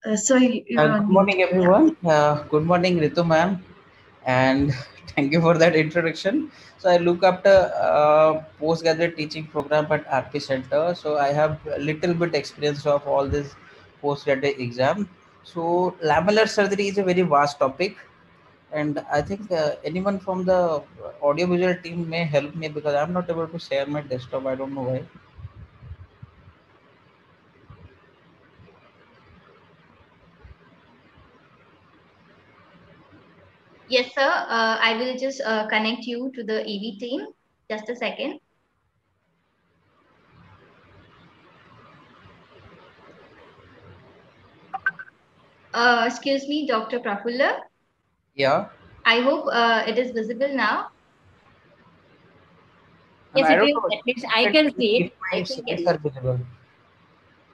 Good morning, everyone. Good morning, Ritu ma'am, and thank you for that introduction. So I look after postgraduate teaching program at RP Center. So I have a little bit experience of all this postgraduate exam. So lamellar surgery is a very vast topic, and I think anyone from the audiovisual team may help me because I'm not able to share my desktop. I don't know why. Yes, sir. I will just connect you to the EV team. Just a second. Excuse me, Dr. Prafulla. Yeah, I hope it is visible now. and Yes, I it don't is. know At least I can see if it. I my think slides yes. are visible.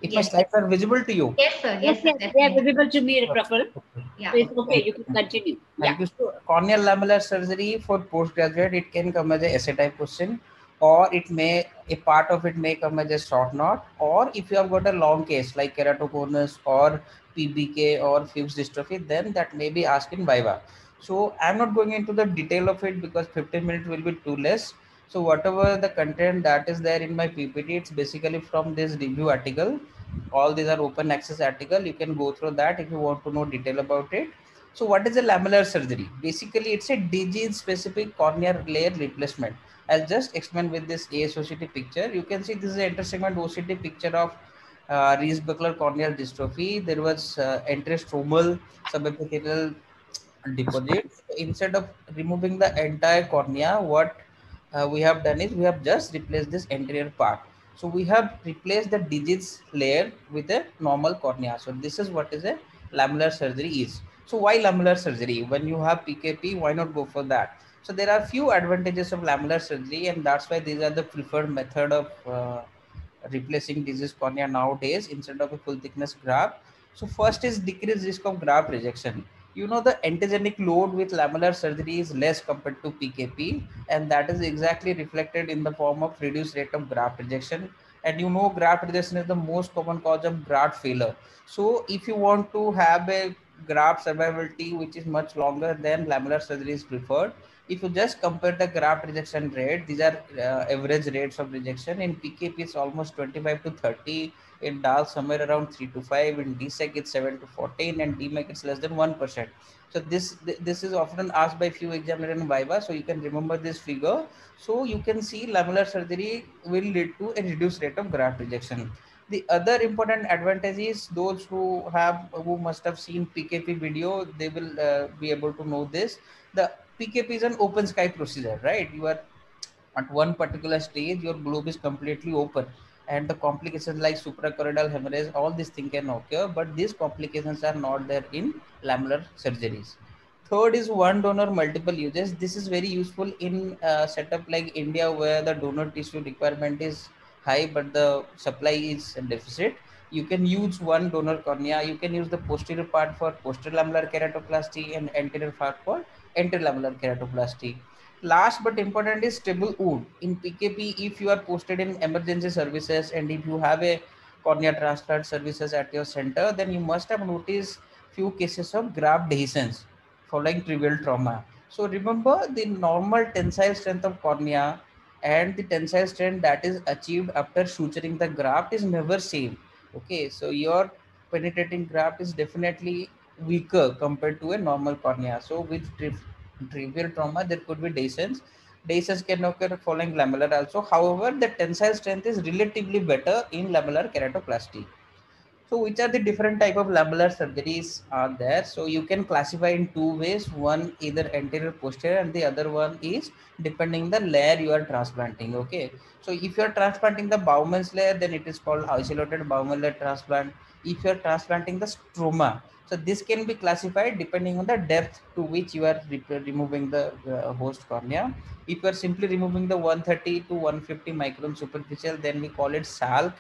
If my Yes. slides are visible to you. Yes, sir. Yes, Yes, sir. yes, they are Definitely. visible to me, Okay, Praful. okay. Yeah. So it's okay. Thank You you. can continue. Yeah. Thank you. So, corneal lamellar surgery for postgraduate, it can come as a essay type question, or it may a part of it may come as a short note, or if you have got a long case like keratoconus or PBK or Fuchs dystrophy, then that may be asked in Viva. So I'm not going into the detail of it because 15 minutes will be too less. So whatever the content that is there in my PPT, it's basically from this review article. All these are open access article. You can go through that if you want to know detail about it. So what is a lamellar surgery? Basically, it's a disease-specific corneal layer replacement. I'll just explain with this ASOCT picture. You can see this is an intersegment OCT picture of Reese-Buckler corneal dystrophy. There was enterostromal subepithelial deposit. Instead of removing the entire cornea, what we have done is we have just replaced this anterior part. So we have replaced the disease layer with a normal cornea. So this is what is a lamellar surgery is. So why lamellar surgery? When you have PKP, why not go for that? So there are few advantages of lamellar surgery, and that's why these are the preferred method of replacing diseased cornea nowadays instead of a full thickness graft. So first is decreased risk of graft rejection. You know, the antigenic load with lamellar surgery is less compared to PKP, and that is exactly reflected in the form of reduced rate of graft rejection. And you know, graft rejection is the most common cause of graft failure. So if you want to have a graft survivability which is much longer, then lamellar surgery is preferred. If you just compare the graft rejection rate, these are average rates of rejection. In PKP it's almost 25 to 30, in DAL somewhere around 3 to 5, in DSEC it's 7 to 14, and DMEC it's less than 1%. So this is often asked by few examiners in Viva, so you can remember this figure. So you can see lamellar surgery will lead to a reduced rate of graft rejection. The other important advantage is those who must have seen PKP video, they will be able to know this. The PKP is an open sky procedure, right? You are at one particular stage, your globe is completely open, and the complications like suprachoroidal hemorrhage, all these things can occur, but these complications are not there in lamellar surgeries. Third is one donor, multiple uses. This is very useful in setup like India, where the donor tissue requirement is high, but the supply is deficit. You can use one donor cornea. You can use the posterior part for posterior lamellar keratoplasty and anterior part for anterior lamellar keratoplasty. Last but important is stable wound. In PKP, if you are posted in emergency services and if you have a cornea transplant services at your center, then you must have noticed few cases of graft dehiscence following trivial trauma. So remember, the normal tensile strength of cornea and the tensile strength that is achieved after suturing the graft is never same. Okay, so your penetrating graft is definitely weaker compared to a normal cornea. So with trivial trauma, there could be dehiscence. Dehiscence can occur following lamellar also. However, the tensile strength is relatively better in lamellar keratoplasty. So which are the different type of lamellar surgeries are there? So you can classify in two ways. One either anterior posterior, and the other one is depending the layer you are transplanting. Okay. So if you are transplanting the Bowman's layer, then it is called isolated Bowman layer transplant. If you are transplanting the stroma, so this can be classified depending on the depth to which you are removing the host cornea. If you are simply removing the 130 to 150 micron superficial, then we call it SALC.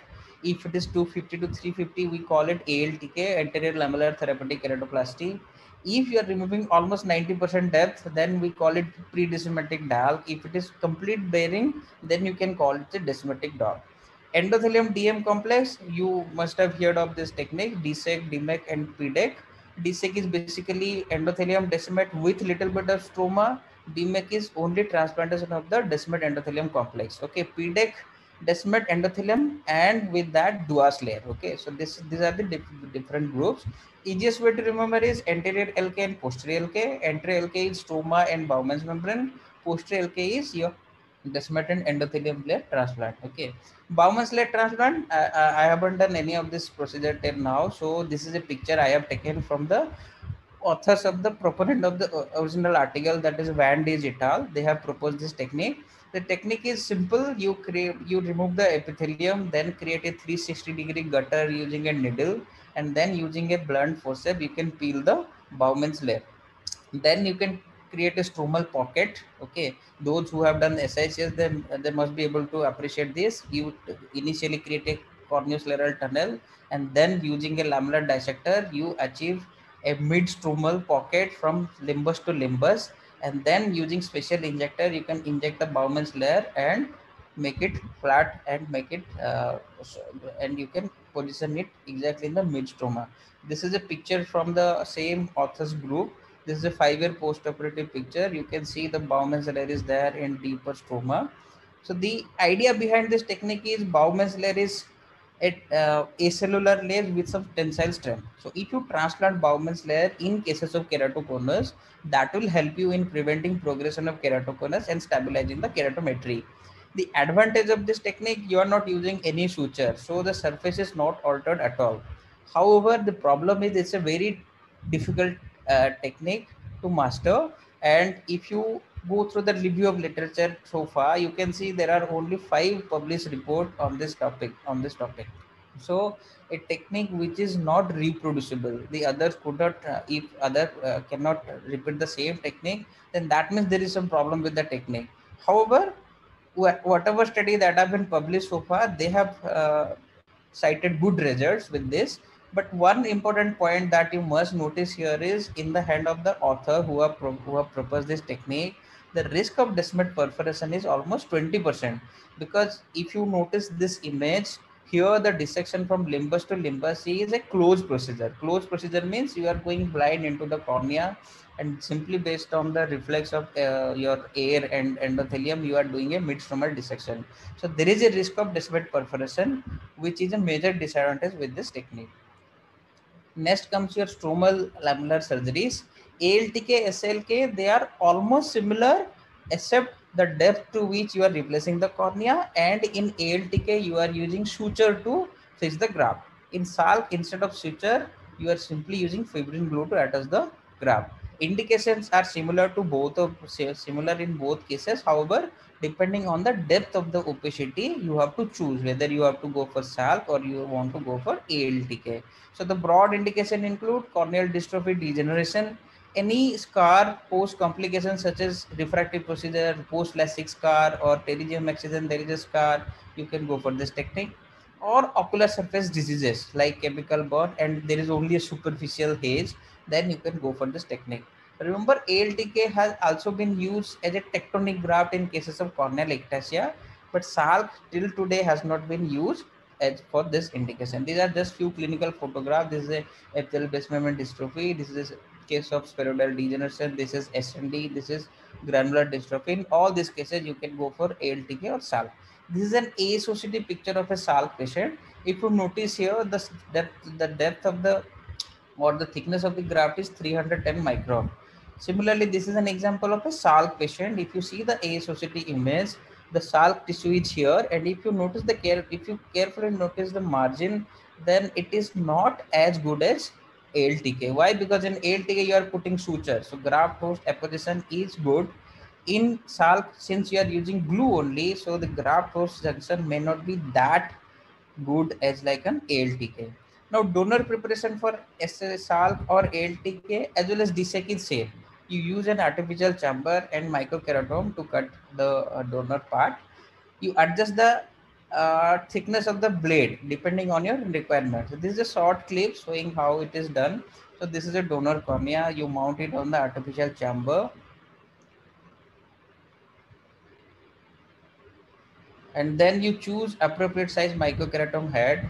If it is 250 to 350, we call it ALTK, anterior lamellar therapeutic keratoplasty. If you are removing almost 90% depth, then we call it pre-descemetic DALC. If it is complete bearing, then you can call it a descemetic DALC. Endothelium DM complex, you must have heard of this technique, DSEC, DMEC and PDEC. DSEC is basically endothelium decimate with little bit of stroma. DMEC is only transplantation of the decimate endothelium complex. Okay, PDEC decimate endothelium and with that Duas layer. Okay, so these are the different groups. Easiest way to remember is anterior LK and posterior LK. Anterior LK is stroma and Bowman's membrane. Posterior LK is your descemet and endothelium layer transplant. Okay, Bowman's layer transplant, I haven't done any of this procedure till now. So this is a picture I have taken from the authors of the proponent of the original article, that is Van Dijk et al. They have proposed this technique. The technique is simple. You remove the epithelium, then create a 360-degree gutter using a needle, and then using a blunt forceps you can peel the Bowman's layer. Then you can create a stromal pocket. Okay, those who have done SICS, then they must be able to appreciate this. You initially create a corneoscleral tunnel, and then using a lamellar dissector you achieve a mid stromal pocket from limbus to limbus, and then using special injector you can inject the Bowman's layer and make it flat and make it and you can position it exactly in the mid stroma. This is a picture from the same authors group. This is a 5-year post-operative picture. You can see the Bowman's layer is there in deeper stroma. So the idea behind this technique is Bowman's layer is acellular layer with some tensile strength. So if you transplant Bowman's layer in cases of keratoconus, that will help you in preventing progression of keratoconus and stabilizing the keratometry. The advantage of this technique, you are not using any suture, so the surface is not altered at all. However, the problem is it's a very difficult technique to master, and if you go through the review of literature so far, you can see there are only 5 published reports on this topic. So a technique which is not reproducible, the others could not if other cannot repeat the same technique, then that means there is some problem with the technique. However, whatever study that have been published so far, they have cited good results with this. But one important point that you must notice here is in the hand of the author who have proposed this technique, the risk of descemet perforation is almost 20%. Because if you notice this image here, the dissection from limbus to limbus is a closed procedure. Closed procedure means you are going blind into the cornea, and simply based on the reflex of your air and endothelium you are doing a mid-stromal dissection. So there is a risk of descemet perforation, which is a major disadvantage with this technique. Next comes your stromal lamellar surgeries. ALTK, SLK, they are almost similar except the depth to which you are replacing the cornea, and in ALTK you are using suture to fix the graft. In SALK, instead of suture, you are simply using fibrin glue to attach the graft. Indications are similar to similar in both cases. However, depending on the depth of the opacity, you have to choose whether you have to go for SALK or you want to go for ALTK. So the broad indication include corneal dystrophy, degeneration, any scar post complications such as refractive procedure, post LASIK scar or pterygium excision, there is a scar, you can go for this technique. Or ocular surface diseases like chemical burn and there is only a superficial haze, then you can go for this technique. Remember, ALTK has also been used as a tectonic graft in cases of corneal ectasia, but SALK till today has not been used as for this indication. These are just few clinical photographs. This is a epithelial base membrane dystrophy. This is a case of spheroidal degeneration. This is SND. This is granular dystrophy. In all these cases, you can go for ALTK or SALK. This is an ASOCT picture of a SALK patient. If you notice here, the depth of the or the thickness of the graft is 310 micron. Similarly, this is an example of a SALK patient. If you see the ASOCT image, the SALK tissue is here, and if you notice if you carefully notice the margin, then it is not as good as ALTK. Why? Because in ALTK you are putting suture, so graft host apposition is good. In SALK, since you are using glue only, so the graft host junction may not be that good as like an ALTK. Now, donor preparation for SALK or ALTK as well as DSEC is same. You use an artificial chamber and microkeratome to cut the donor part. You adjust the thickness of the blade depending on your requirements. So this is a short clip showing how it is done. So this is a donor cornea. You mount it on the artificial chamber. and then you choose appropriate size microkeratome head.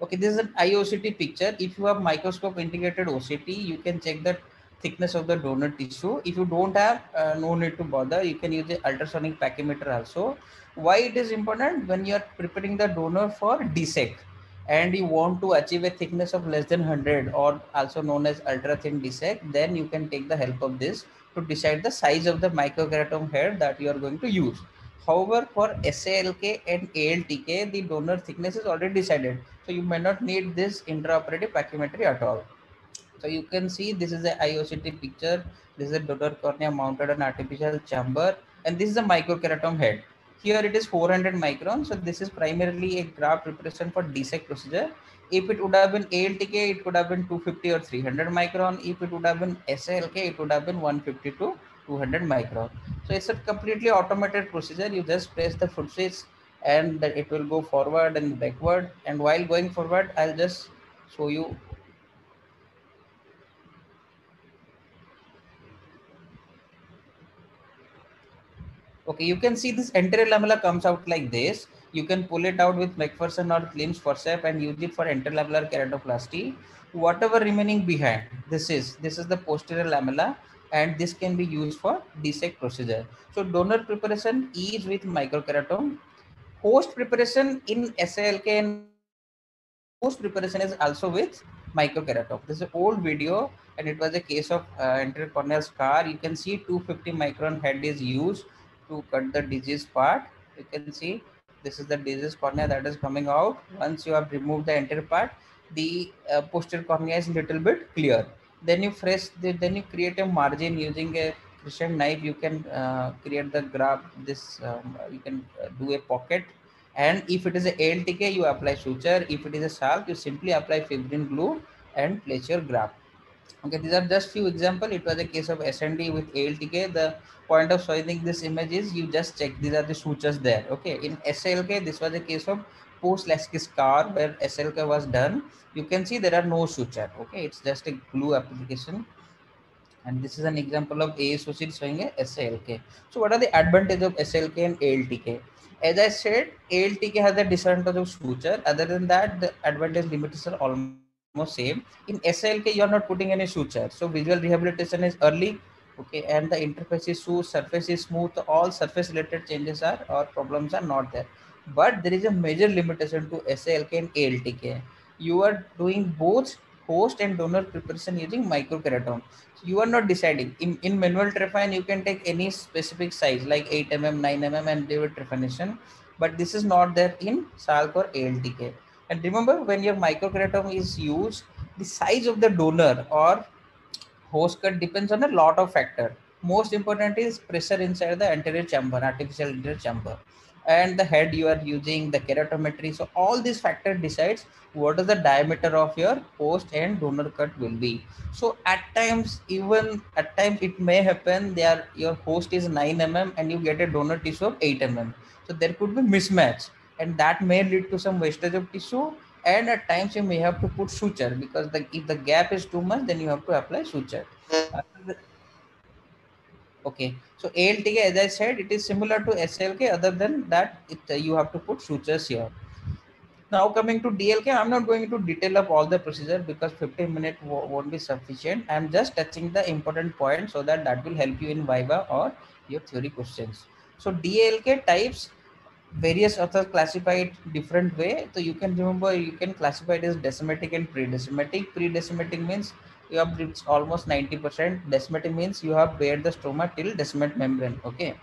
Okay, this is an IOCT picture. If you have microscope integrated OCT, you can check the thickness of the donor tissue. If you don't have, no need to bother. You can use the ultrasonic pachymeter also. Why it is important? When you are preparing the donor for dissect and you want to achieve a thickness of less than 100, or also known as ultra thin dissect, then you can take the help of this to decide the size of the microkeratome head that you are going to use. However, for SALK and ALTK, the donor thickness is already decided. So you may not need this intraoperative pachymetry at all. So you can see this is a IOCT picture. This is a donor cornea mounted on artificial chamber, and this is a microkeratome head. Here it is 400 microns. So this is primarily a graft preparation for dissect procedure. If it would have been ALTK, it could have been 250 or 300 micron. If it would have been SALK, it would have been 150 to 200 micron. So it's a completely automated procedure. You just press the foot switch and it will go forward and backward. And while going forward, I'll just show you. Okay, you can see this anterior lamella comes out like this. You can pull it out with McPherson or Klim's forceps and use it for interlamellar keratoplasty. Whatever remaining behind, this is the posterior lamella, and this can be used for dissect procedure. So donor preparation is with microkeratome. Host preparation in SALK and host preparation is also with microkeratome. This is an old video, and it was a case of anterior corneal scar. You can see 250 micron head is used to cut the disease part. You can see this is the disease cornea that is coming out. Once you have removed the anterior part, the posterior cornea is little bit clear. Then you then you create a margin using a crescent knife. You can create the graft. You can do a pocket, and if it is a ALTK, you apply suture. If it is a SALK, you simply apply fibrin glue and place your graft. Okay, these are just few examples. It was a case of SND with ALTK. The point of showing this image is you just check these are the sutures there. Okay, in SLK, this was a case of post-Lasky scar where SLK was done. You can see there are no suture. Okay, it's just a glue application. And this is an example of ASOC showing a SLK. So what are the advantages of SLK and ALTK? As I said, ALTK has a disadvantage of suture. Other than that, the advantage limits are almost same. In SLK, you are not putting any suture. So visual rehabilitation is early. Okay, and the interface is smooth, surface is smooth. All surface related changes are or problems are not there. But there is a major limitation to SLK and ALTK. You are doing both host and donor preparation using microkeratome. So you are not deciding. In manual trephine, you can take any specific size like 8 mm, 9 mm and do a trephination. But this is not there in SALK or ALTK. And remember, when your microkeratome is used, the size of the donor or host cut depends on a lot of factor. Most important is pressure inside the anterior chamber, artificial anterior chamber, and the head you are using, the keratometry. So all these factors decides what is the diameter of your host and donor cut will be. So even at times it may happen there your host is 9 mm and you get a donor tissue of 8 mm. So there could be mismatch, and that may lead to some wastage of tissue, and at times you may have to put suture because if the gap is too much, then you have to apply suture. Okay, so ALTK, as I said, it is similar to SLK. Other than that, you have to put sutures here. Now coming to DLK, I'm not going to detail up all the procedure because 15 minutes won't be sufficient. I'm just touching the important points so that will help you in Viva or your theory questions. So DLK types, various authors classify it different way. So you can remember, you can classify it as decimatic and pre-decimatic. Pre-decimatic means you have reached almost 90%. Decimatic means you have bared the stroma till decimate membrane. Okay,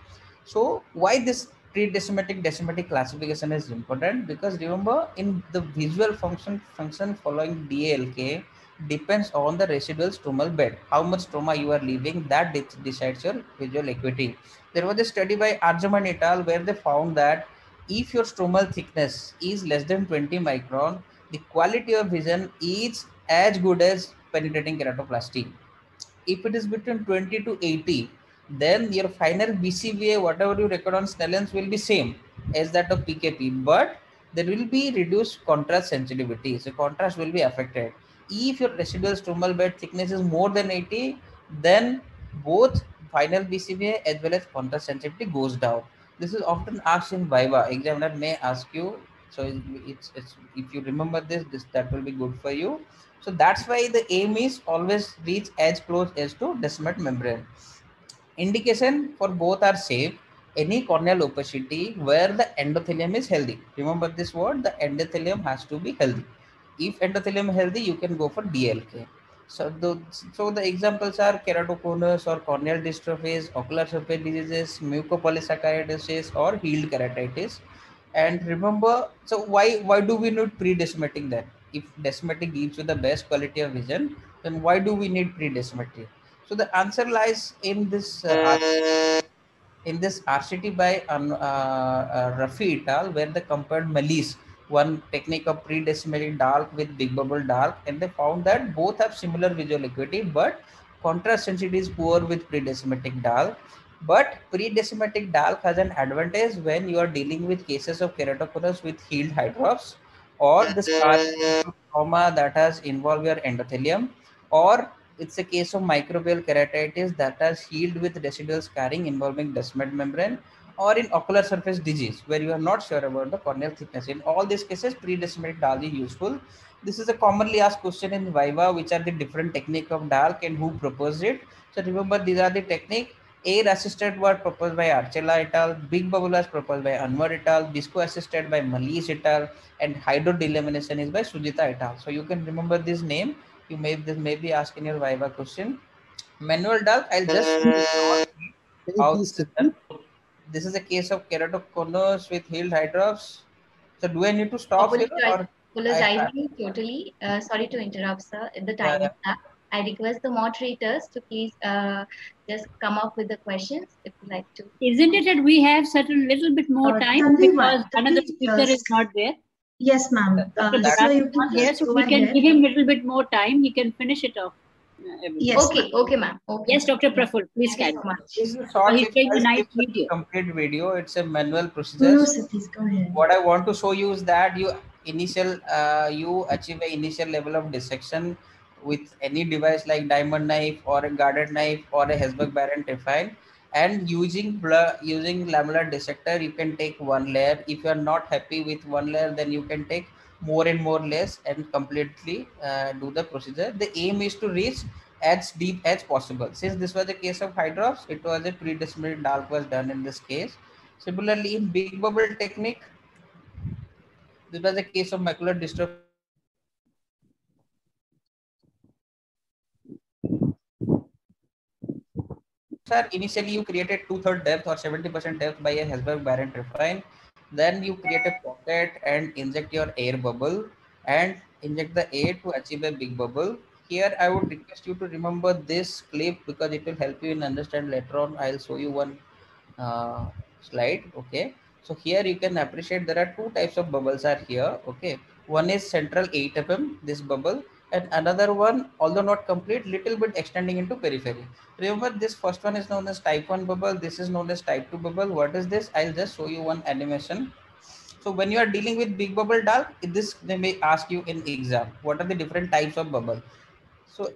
so why this pre-decimatic decimatic classification is important? Because remember, in the visual function following DLK depends on the residual stromal bed. How much stroma you are leaving, that decides your visual acuity. There was a study by Arjaman et al. Where they found that if your stromal thickness is less than 20 micron, the quality of vision is as good as penetrating keratoplasty. If it is between 20 to 80, then your final BCVA, whatever you record on Snellen's, will be same as that of PKP, but there will be reduced contrast sensitivity. So contrast will be affected. If your residual stromal bed thickness is more than 80, then both final BCVA as well as contrast sensitivity goes down. This is often asked in Viva. Examiner may ask you. So it's if you remember this that will be good for you. So that's why the aim is always reach as close as to descemet membrane. Indication for both are safe. Any corneal opacity where the endothelium is healthy. Remember this word, the endothelium has to be healthy. If endothelium is healthy, you can go for DLK. So the examples are keratoconus or corneal dystrophies, ocular surface diseases, mucopolysaccharidosis, or healed keratitis. And remember, so why do we need pre-descemetic then? If descemetic gives you the best quality of vision, then why do we need pre-descemetic? So the answer lies in this RCT by Rafi et al., where they compared Malise, one technique of pre-decimated dark with big bubble dark, and they found that both have similar visual acuity, but contrast sensitivity is poor with pre-decimatic dark. But pre-decimatic dark has an advantage when you are dealing with cases of keratoconus with healed hydrops, or the scarring trauma that has involved your endothelium, or it's a case of microbial keratitis that has healed with residual scarring involving descemet membrane, or in ocular surface disease where you are not sure about the corneal thickness. In all these cases, pre-descemetic DAL is useful. This is a commonly asked question in Viva, which are the different technique of DALK and who proposed it. So remember, these are the technique. Air assisted were proposed by Archela et al. Big bubble was proposed by Anwar et al. Disco assisted by Malise et al. And hydro delamination is by Sujita et al. So you can remember this name. You may be asking your Viva question. Manual dark, I'll just Can you how please this is done. repeat? This is a case of keratoconus with healed hydrops. So do I need to stop here or I start? Apologizing totally. Sorry to interrupt, sir. The Yeah, time is up. I request the moderators to please just come up with the questions if you like to. Isn't it that we have such a little bit more time because another speaker is not there? Yes, ma'am. So you can here, so we can give him a little bit more time. He can finish it off. Yes. Okay, ma'am. Okay. Yes, Dr. Praful, please carry on. This is a short He's showing a nice video. complete video. It's a manual procedure. No, sir, please go ahead. What I want to show you is that you achieve an initial level of dissection with any device like diamond knife or a guarded knife or a Hesburgh-Barrett refine, and using lamellar dissector you can take one layer. If you are not happy with one layer, then you can take more and more layers and completely do the procedure. The aim is to reach as deep as possible. Since this was a case of hydrops, it was a pre-decimated dark was done in this case. Similarly, in big bubble technique, this was a case of macular dystrophy. Sir, initially you created 2/3 depth or 70% depth by a Hesburgh-Barrett refine. Then you create a pocket and inject your air bubble and inject the air to achieve a big bubble. Here I would request you to remember this clip because it will help you in understand later on. I'll show you one slide. Okay, so here you can appreciate there are two types of bubbles are here. Okay, one is central 8 mm, this bubble, and another one, although not complete, little bit extending into periphery. Remember, this first one is known as type 1 bubble, this is known as type 2 bubble. What is this? I'll just show you one animation. So when you are dealing with big bubble dark, this they may ask you in exam, what are the different types of bubble? So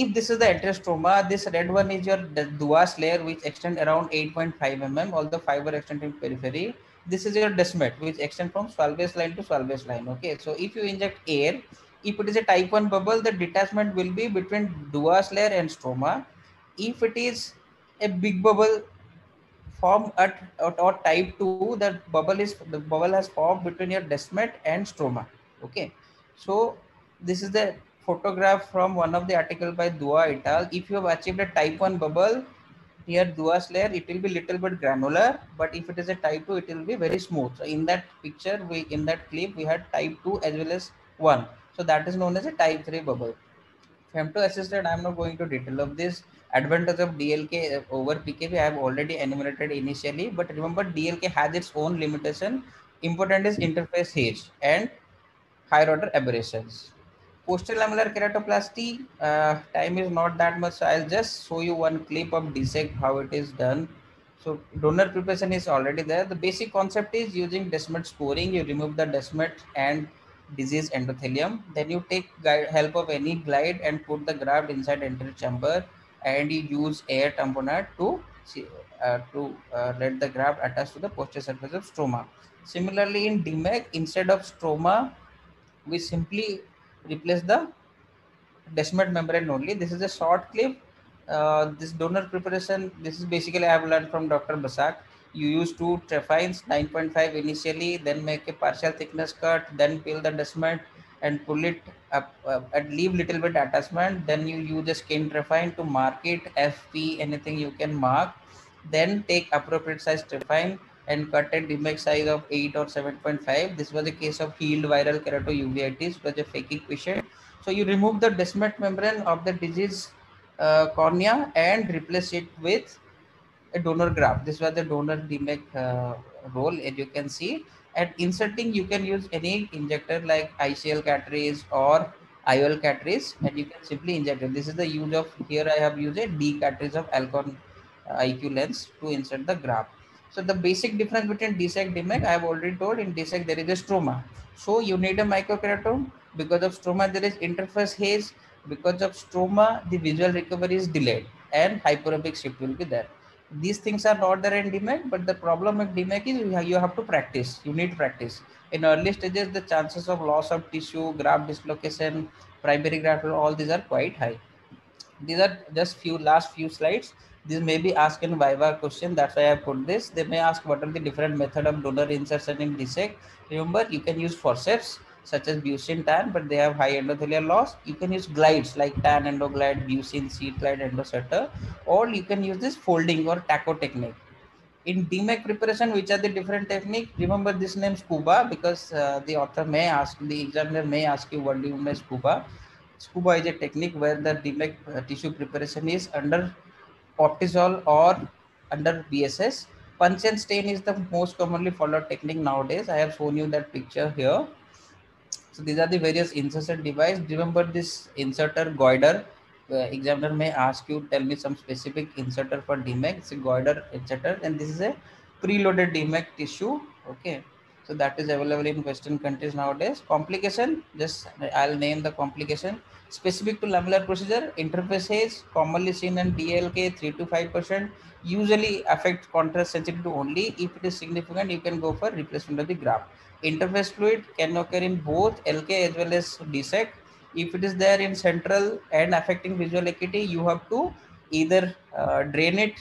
if this is the enterostroma, this red one is your Duas layer which extend around 8.5 mm, all the fiber extending periphery. This is your descemet which extend from Swalbase line to Swalbase line. Okay, so if you inject air, if it is a type 1 bubble, the detachment will be between Duas layer and stroma. If it is a big bubble formed at or type 2, the bubble has formed between your descemet and stroma. Okay, so this is the photograph from one of the article by Dua et al. If you have achieved a type 1 bubble near Dua's layer, it will be little bit granular, but if it is a type 2, it will be very smooth. So in that picture, in that clip, we had type 2 as well as 1. So that is known as a type 3 bubble. Femto assisted, I am not going to detail of this. Advantage of DLK over PKP I have already enumerated initially, but remember DLK has its own limitation. Important is interface haze and higher order aberrations. Posterolamellar keratoplasty, time is not that much, so I'll just show you one clip of dissect how it is done. So donor preparation is already there. The basic concept is using descemet scoring. You remove the descemet and disease endothelium. Then you take help of any glide and put the graft inside anterior chamber, and you use air tamponade to let the graft attach to the posterior surface of stroma. Similarly, in DMEC, instead of stroma, we simply replace the descemet membrane only. This is a short clip. This donor preparation, this is basically I have learned from Dr. Basak. You use 2 trephines, 9.5 initially, then make a partial thickness cut, then peel the descemet and pull it up and leave little bit attachment. Then you use a skin trephine to mark it, FP, anything you can mark. Then take appropriate size trephine and cut a DMEC size of 8 or 7.5. This was a case of healed viral keratouveitis. It was a phakic patient. So you remove the descemet membrane of the diseased cornea and replace it with a donor graft. This was the donor DMEC roll, as you can see. And inserting, you can use any injector like ICL cartridge or IOL cartridge, and you can simply inject it. This is the use of, here I have used a D cartridge of Alcon IQ lens to insert the graft. So the basic difference between DSEC DMEC, I have already told. In DSEC there is a stroma. So you need a microkeratome. Because of stroma there is interface haze. Because of stroma the visual recovery is delayed and hyperopic shift will be there. These things are not there in DMEC, but the problem with DMEC is you have to practice. You need practice. In early stages, the chances of loss of tissue, graft dislocation, primary graft, all these are quite high. These are just last few slides. This may be asked in Viva question. That's why I put this. They may ask what are the different method of donor insertion in DSEC. Remember, you can use forceps such as Bucin TAN, but they have high endothelial loss. You can use glides like TAN endoglide, Bucin seed glide, endosetter, or you can use this folding or taco technique. In DMEC preparation, which are the different technique? Remember this name scuba, because the author may ask, the examiner may ask you what do you mean scuba. Scuba is a technique where the DMEC tissue preparation is under cortisol or under BSS. Punch and stain is the most commonly followed technique nowadays. I have shown you that picture here. So these are the various insertion device. Remember this inserter goiter. Examiner may ask you, tell me some specific inserter for DMEC. It's a goiter inserter, and this is a preloaded DMEC tissue. Okay, so that is available in Western countries nowadays. Complication, just I'll name the complication. Specific to lamellar procedure, interface haze, commonly seen in DLK 3 to 5%. Usually affect contrast sensitivity only. If it is significant, you can go for replacement of the graft. Interface fluid can occur in both LK as well as DSEC. If it is there in central and affecting visual acuity, you have to either drain it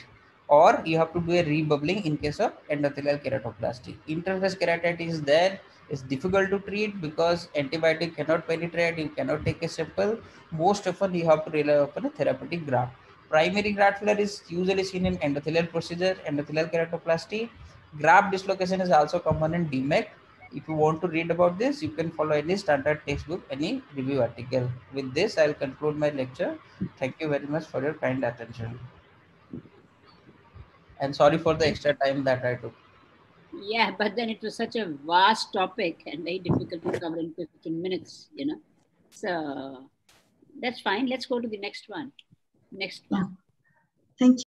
or you have to do a rebubbling in case of endothelial keratoplasty. Interface keratitis is there. It's difficult to treat because antibiotic cannot penetrate. You cannot take a sample. Most often you have to rely upon a therapeutic graft. Primary graft failure is usually seen in endothelial procedure, endothelial keratoplasty. Graft dislocation is also common in DMEC. If you want to read about this, you can follow any standard textbook, any review article. With this, I'll conclude my lecture. Thank you very much for your kind attention. And sorry for the extra time that I took. Yeah, but then it was such a vast topic and very difficult to cover in 15 minutes, you know. So that's fine. Let's go to the next one. Next one. Thank you.